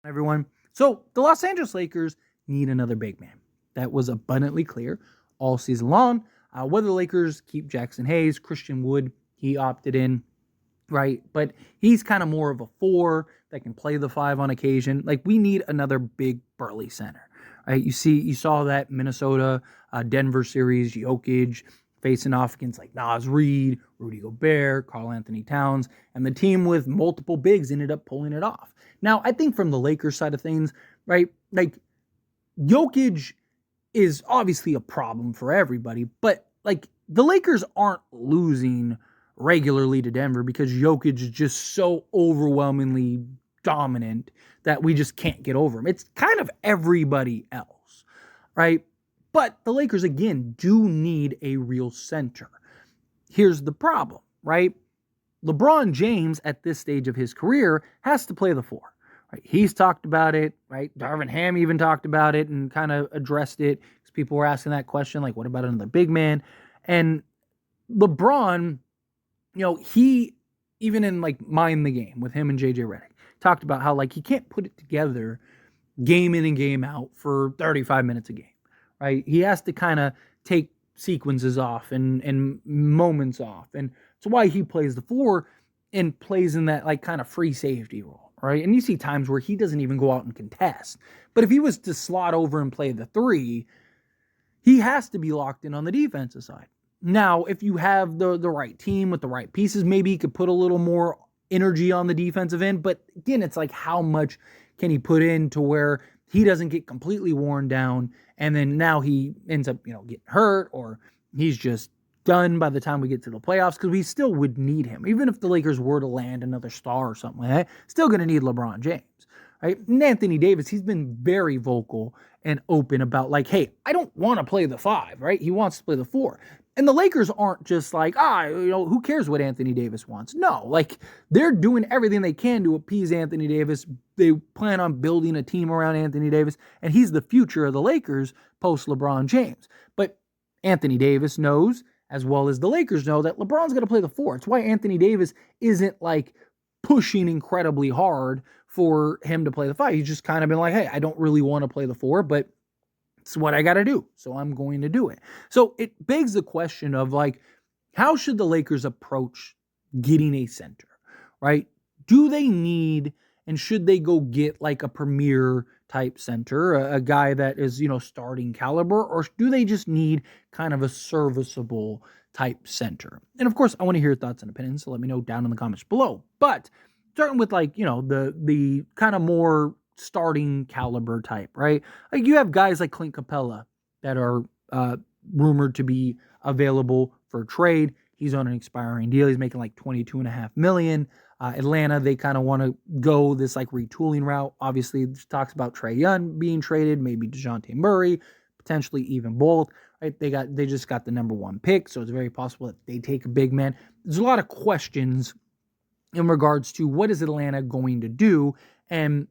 Everyone. So the Los Angeles Lakers need another big man. That was abundantly clear all season long. Whether the Lakers keep Jackson Hayes, Christian Wood, he opted in, right? But he's kind of more of a four that can play the five on occasion. Like we need another big burly center, right? You saw that Minnesota, Denver series, Jokic facing off against like Nas Reed, Rudy Gobert, Karl Anthony Towns, and the team with multiple bigs ended up pulling it off. Now, I think from the Lakers side of things, right, like Jokic is obviously a problem for everybody, but like the Lakers aren't losing regularly to Denver because Jokic is just so overwhelmingly dominant that we just can't get over him. It's kind of everybody else, right? But the Lakers, again, do need a real center. Here's the problem, right? LeBron James, at this stage of his career, has to play the four. Right? He's talked about it, right? Darvin Ham even talked about it and kind of addressed it because people were asking that question, like, what about another big man? And LeBron, he, even in like Mind the Game with him and JJ Redick, talked about how like he can't put it together game in and game out for 35 minutes a game, right? He has to kind of take sequences off and moments off. And that's why he plays the four and plays in that like kind of free safety role, right? And you see times where he doesn't even go out and contest. But if he was to slot over and play the three, he has to be locked in on the defensive side. Now, if you have the right team with the right pieces, maybe he could put a little more energy on the defensive end. But again, it's like how much can he put in to where he doesn't get completely worn down and then now he ends up, getting hurt or he's just done by the time we get to the playoffs because we still would need him. Even if the Lakers were to land another star or something like that, still going to need LeBron James. Right? And Anthony Davis, he's been very vocal and open about like, hey, I don't want to play the five, right? He wants to play the four. And the Lakers aren't just like, who cares what Anthony Davis wants? No, like they're doing everything they can to appease Anthony Davis. They plan on building a team around Anthony Davis, and he's the future of the Lakers post LeBron James. But Anthony Davis knows, as well as the Lakers know, that LeBron's going to play the four. It's why Anthony Davis isn't like pushing incredibly hard for him to play the five. He's just kind of been like, hey, I don't really want to play the four, but it's what I got to do. So I'm going to do it. So it begs the question of like, how should the Lakers approach getting a center, right? Do they need and should they go get like a premier type center, a guy that is, starting caliber, or do they just need kind of a serviceable type center? And of course, I want to hear your thoughts and opinions, so let me know down in the comments below. But starting with like, the kind of more starting caliber type, right? Like you have guys like Clint Capella that are rumored to be available for trade. He's on an expiring deal. He's making like $22.5 million. Atlanta, they kind of want to go this like retooling route. Obviously, this talks about Trae Young being traded, maybe DeJounte Murray, potentially even both. Right? They just got the number one pick, so it's very possible that they take a big man. There's a lot of questions in regards to what is Atlanta going to do, and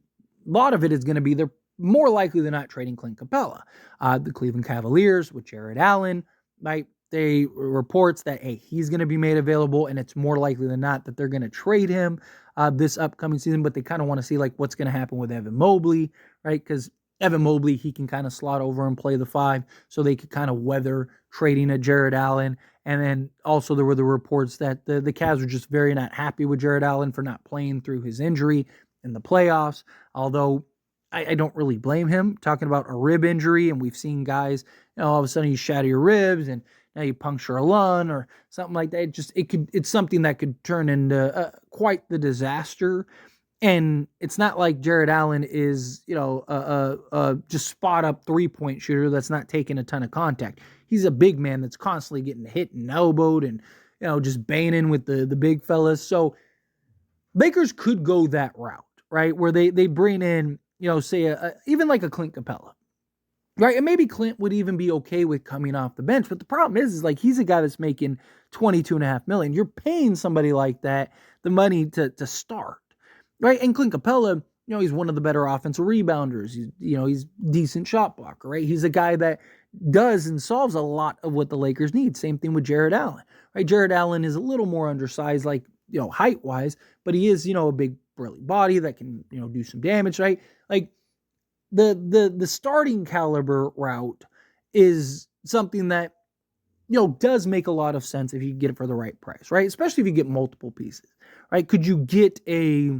a lot of it is going to be they're more likely than not trading Clint Capella. The Cleveland Cavaliers with Jared Allen, right? They reports that, hey, he's going to be made available, and it's more likely than not that they're going to trade him this upcoming season, but they kind of want to see like what's going to happen with Evan Mobley, right? Because Evan Mobley, he can kind of slot over and play the five, so they could kind of weather trading a Jared Allen. And then also there were the reports that the Cavs were just very not happy with Jared Allen for not playing through his injury in the playoffs, although I don't really blame him. Talking about a rib injury, and we've seen guys, all of a sudden you shatter your ribs and now you puncture a lung or something like that. It's something that could turn into quite the disaster. And it's not like Jared Allen is, just spot up 3-point shooter that's not taking a ton of contact. He's a big man that's constantly getting hit and elbowed and, just banging with the big fellas. So Lakers could go that route, right? Where they bring in, say even like a Clint Capella, right? And maybe Clint would even be okay with coming off the bench. But the problem is like he's a guy that's making $22.5 million. You're paying somebody like that the money to start, right? And Clint Capella, he's one of the better offensive rebounders. He's decent shot blocker, right? He's a guy that does and solves a lot of what the Lakers need. Same thing with Jared Allen, right? Jared Allen is a little more undersized, like, height wise, but he is, a big burly body that can, do some damage, right? Like the starting caliber route is something that, does make a lot of sense if you get it for the right price, right? Especially if you get multiple pieces, right? Could you get a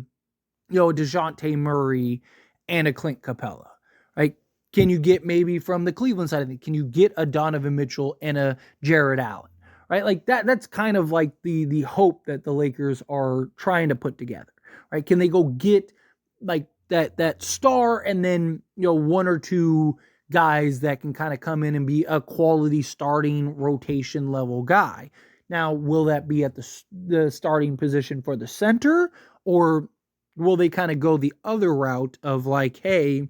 DeJounte Murray and a Clint Capella, right? Can you get maybe from the Cleveland side of it? Can you get a Donovan Mitchell and a Jared Allen, right? Like that's kind of like the hope that the Lakers are trying to put together, right? Can they go get like that star and then, one or two guys that can kind of come in and be a quality starting rotation level guy? Now, will that be at the starting position for the center, or will they kind of go the other route of like, hey,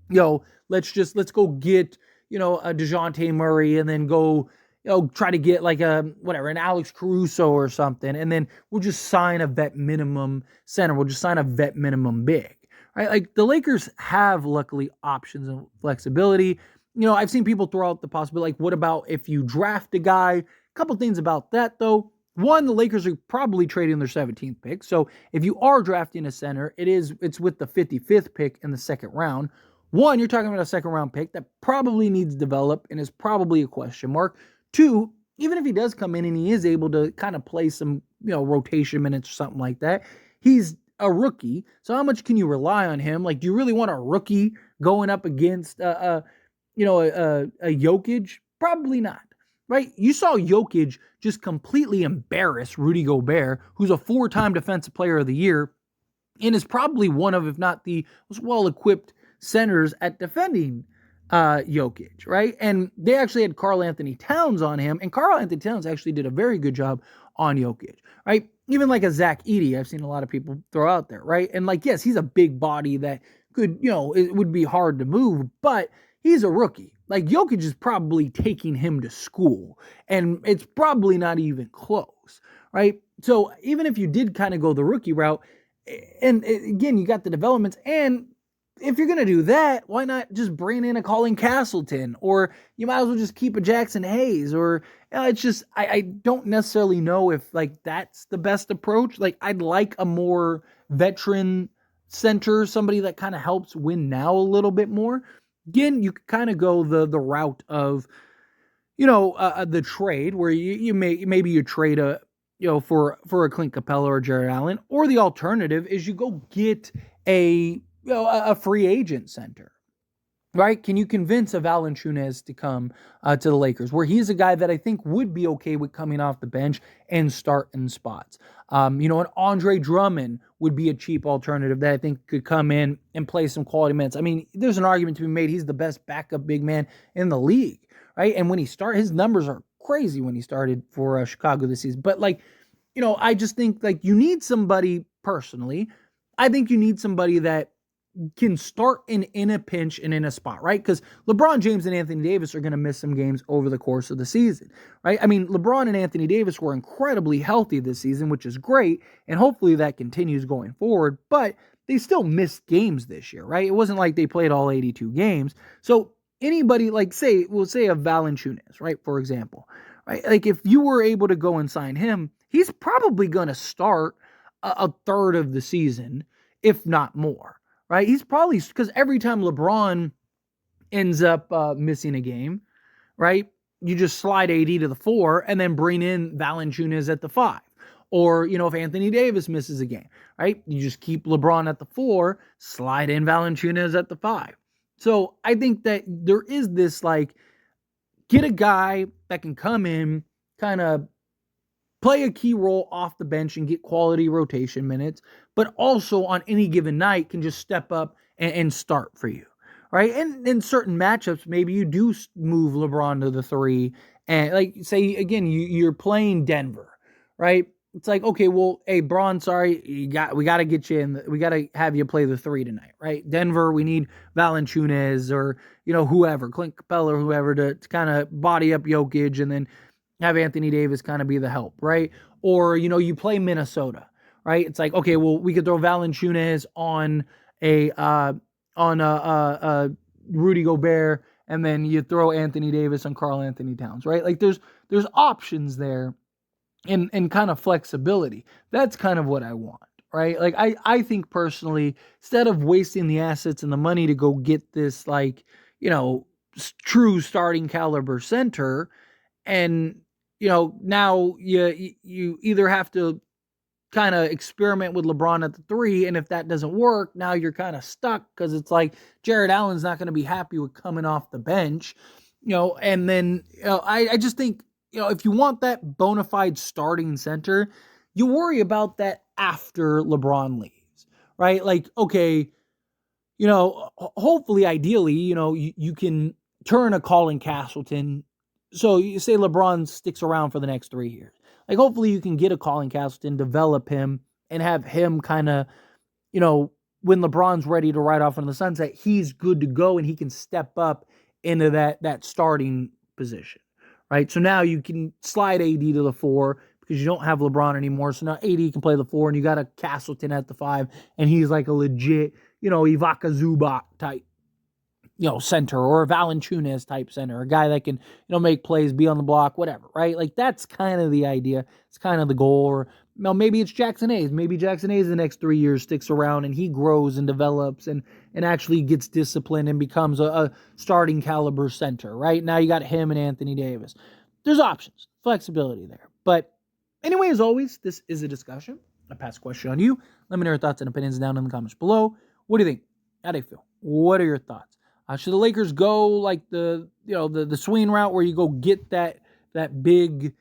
let's go get, a DeJounte Murray and then go, try to get like an Alex Caruso or something. And then we'll just sign a vet minimum center. We'll just sign a vet minimum big, right? Like the Lakers have luckily options and flexibility. I've seen people throw out the possibility, like, what about if you draft a guy? A couple things about that though. One, the Lakers are probably trading their 17th pick. So if you are drafting a center, it's with the 55th pick in the second round. One, you're talking about a second round pick that probably needs to develop and is probably a question mark. Two, even if he does come in and he is able to kind of play some, rotation minutes or something like that, he's a rookie. So how much can you rely on him? Like, do you really want a rookie going up against a Jokic? Probably not. Right? You saw Jokic just completely embarrass Rudy Gobert, who's a 4-time Defensive Player of the Year and is probably one of, if not the most well-equipped centers at defending Jokic, right? And they actually had Karl-Anthony Towns on him, and Karl-Anthony Towns actually did a very good job on Jokic, right? Even like a Zach Edey, I've seen a lot of people throw out there, right? And like, yes, he's a big body that could, it would be hard to move, but he's a rookie. Like Jokic is probably taking him to school, and it's probably not even close, right? So even if you did kind of go the rookie route, and again, you got the developments, and if you're going to do that, why not just bring in a Colin Castleton, or you might as well just keep a Jackson Hayes, or it's just, I don't necessarily know if like that's the best approach. Like I'd like a more veteran center, somebody that kind of helps win now a little bit more. Again, you could kind of go the route of, the trade where maybe you trade for a Clint Capella or Jared Allen, or the alternative is you go get a free agent center, right? Can you convince a Valanciunas to come to the Lakers, where he's a guy that I think would be okay with coming off the bench and starting spots? An Andre Drummond would be a cheap alternative that I think could come in and play some quality minutes. I mean, there's an argument to be made. He's the best backup big man in the league, right? And when he started, his numbers are crazy when he started for Chicago this season. But like, I just think like you need somebody personally. I think you need somebody that can start in a pinch and in a spot, right? Because LeBron James and Anthony Davis are going to miss some games over the course of the season, right? I mean, LeBron and Anthony Davis were incredibly healthy this season, which is great, and hopefully that continues going forward, but they still missed games this year, right? It wasn't like they played all 82 games. So anybody like we'll say a Valanciunas, right, for example, right? Like if you were able to go and sign him, he's probably going to start a third of the season, if not more. Right? He's probably, because every time LeBron ends up missing a game, right, you just slide AD to the 4 and then bring in Valanciunas at the 5. Or, if Anthony Davis misses a game, right, you just keep LeBron at the 4, slide in Valanciunas at the 5. So I think that there is this, like, get a guy that can come in, kind of play a key role off the bench and get quality rotation minutes, but also on any given night can just step up and start for you, right? And in certain matchups, maybe you do move LeBron to the 3, and like say again, you're playing Denver, right? It's like, okay, well, hey, Braun, sorry, we got to get you in. We got to have you play the 3 tonight, right? Denver, we need Valanciunas or whoever, Clint Capella or whoever to kind of body up Jokic, and then have Anthony Davis kind of be the help, right? Or, you play Minnesota, right? It's like, okay, well, we could throw Valanciunas on a Rudy Gobert, and then you throw Anthony Davis on Karl-Anthony Towns, right? Like there's options there and kind of flexibility. That's kind of what I want, right? Like I think personally, instead of wasting the assets and the money to go get this like, true starting caliber center, and now you either have to kind of experiment with LeBron at the three, and if that doesn't work, now you're kind of stuck because it's like Jared Allen's not going to be happy with coming off the bench, and then I just think if you want that bona fide starting center, you worry about that after LeBron leaves, right? Like, okay, hopefully, ideally, you can turn a Colin Castleton. So you say LeBron sticks around for the next 3 years. Like, hopefully you can get a Colin Castleton, develop him, and have him kind of, when LeBron's ready to ride off into the sunset, he's good to go and he can step up into that starting position, right? So now you can slide AD to the 4 because you don't have LeBron anymore. So now AD can play the 4 and you got a Castleton at the 5 and he's like a legit, Ivica Zubac type, center, or a Valanciunas type center, a guy that can, make plays, be on the block, whatever, right? Like, that's kind of the idea. It's kind of the goal. Or maybe it's Jackson Hayes. Maybe Jackson Hayes the next 3 years sticks around and he grows and develops and actually gets disciplined and becomes a starting caliber center, right? Now you got him and Anthony Davis. There's options, flexibility there. But anyway, as always, this is a discussion. I pass a question on you. Let me know your thoughts and opinions down in the comments below. What do you think? How do you feel? What are your thoughts? Should the Lakers go like the swing route where you go get that big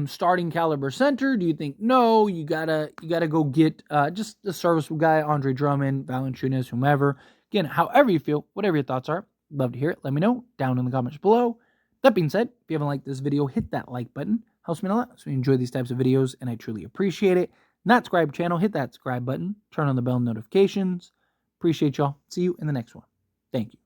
starting caliber center? Do you think no? You gotta go get just a serviceable guy, Andre Drummond, Valanciunas, whomever. Again, however you feel, whatever your thoughts are, love to hear it. Let me know down in the comments below. That being said, if you haven't liked this video, hit that like button. Helps me a lot. So you enjoy these types of videos, and I truly appreciate it. Not subscribe channel, hit that subscribe button. Turn on the bell notifications. Appreciate y'all. See you in the next one. Thank you.